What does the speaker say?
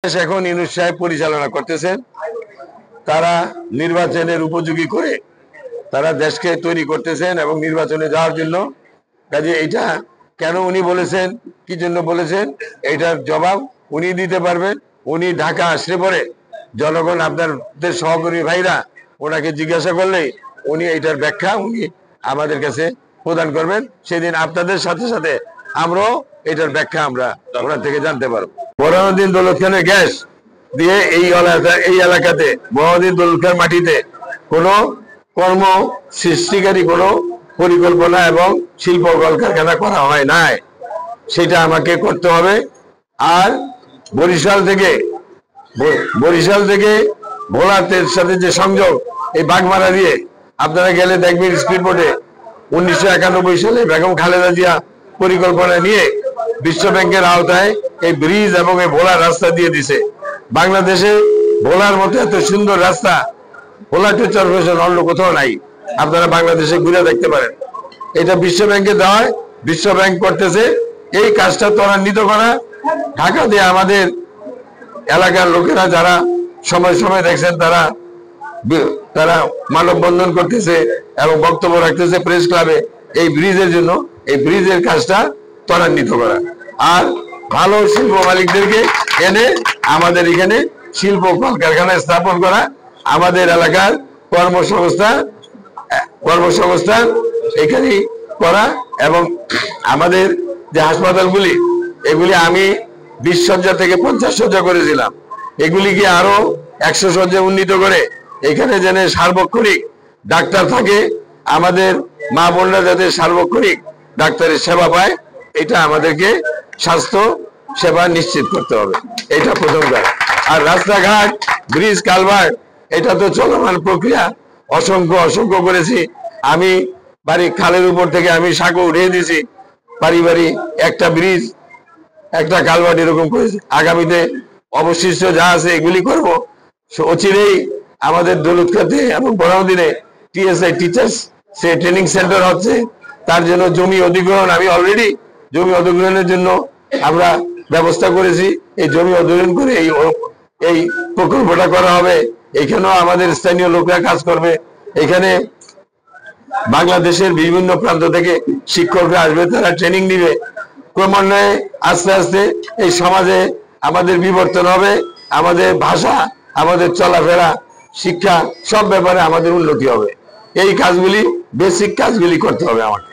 এখন ইউনূস সাহেব পরিচালনা করতেছেন। তারা নির্বাচনের উপযোগী করে তারা দেশকে তৈরি করতেছেন এবং নির্বাচনে যাওয়ার জন্য। কাজে এটা কেন উনি বলেছেন, কি জন্য বলেছেন, এটার জবাব উনি দিতে পারবেন। উনি ঢাকা আসলে পরে জনগণ, আপনাদের সহকর্মী ভাইরা ওনাকে জিজ্ঞাসা করলেই উনি এটার ব্যাখ্যা উনি আমাদের কাছে প্রদান করবেন। সেদিন আপনাদের সাথে সাথে আমরাও এটার ব্যাখ্যা আমরা ওনার থেকে জানতে পারবো। বোরহানুদ্দিন দৌলত খানের গ্যাস দিয়ে এই এলাকাতে বোরহানুদ্দিন দৌলত খান মাটিতে কোনো কর্ম সৃষ্টিকারী কোনো পরিকল্পনা এবং শিল্প কলকারখানা করা হয় নাই, সেটা আমাকে করতে হবে। আর বরিশাল থেকে ভোলাতের সাথে যে সংযোগ, এই বাগমারা দিয়ে আপনারা গেলে দেখবেন স্পিড বোটে 1991 সালে বেগম খালেদা জিয়া পরিকল্পনা নিয়ে বিশ্ব ব্যাংকের আওতায় এই ব্রিজ এবং এই ভোলার রাস্তা দিয়ে দিছে। বাংলাদেশে ভোলার মতো এত সুন্দর রাস্তা ভোলা টু চরফেশন অন্য কোথাও নাই, আপনারা বাংলাদেশে ঘুরে দেখতে পারেন। এটা বিশ্ব ব্যাংকে দেওয়া, বিশ্ব ব্যাংক করতেছে। এই কাজটা ত্বরান্বিত করা, ঢাকা দিয়ে আমাদের এলাকার লোকেরা যারা সময় সময় দেখছেন তারা মানববন্ধন করতেছে এবং বক্তব্য রাখতেছে প্রেস ক্লাবে এই ব্রিজের জন্য। এই ব্রিজের কাজটা ত্বরান্বিত করা আর ভালো শিল্প মালিকদেরকে এনে আমাদের এখানে শিল্প কলকারখানা স্থাপন করা, আমাদের এলাকার কর্মসংস্থান এখানে করা। এবং আমাদের যে হাসপাতালগুলি, এগুলি আমি 20 শয্যা থেকে 50 শয্যা করেছিলাম, এগুলিকে আরো 100 শয্যা উন্নীত করে এখানে যেন সার্বক্ষণিক ডাক্তার থাকে, আমাদের মা বোনরা যাতে সার্বক্ষণিক ডাক্তারের সেবা পায়, এটা আমাদেরকে স্বাস্থ্য সেবা নিশ্চিত করতে হবে। এটা প্রথম কাজ। আর রাস্তাঘাট, ব্রিজ, কালভার্ট, এটা তো চলমান প্রক্রিয়া, অসংখ্য করেছি। আমি বাড়ি খালের উপর থেকে আমি সাঁকো উঠিয়ে দিয়েছি, বাড়ি একটা ব্রিজ, একটা কালভার্ট এরকম করেছি। আগামীতে অবশিষ্ট যা আছে এগুলি করব। অচিরেই আমাদের দৌলতখাতে এবং বোরহানুদ্দিনে TSI টিচার্স সে ট্রেনিং সেন্টার হচ্ছে, তার জন্য জমি অধিগ্রহণ, আমি অলরেডি জমি অধিগ্রহণের জন্য আমরা ব্যবস্থা করেছি। এই জমি অধিগ্রহণ করে এই প্রকল্পটা করা হবে। এখানেও আমাদের স্থানীয় লোকরা কাজ করবে। এখানে বাংলাদেশের বিভিন্ন প্রান্ত থেকে শিক্ষকরা আসবে, তারা ট্রেনিং নিবে। ক্রমান্বয়ে আস্তে আস্তে এই সমাজে আমাদের বিবর্তন হবে, আমাদের ভাষা, আমাদের চলাফেরা, শিক্ষা, সব ব্যাপারে আমাদের উন্নতি হবে। এই কাজগুলি, বেসিক কাজগুলি করতে হবে আমাকে।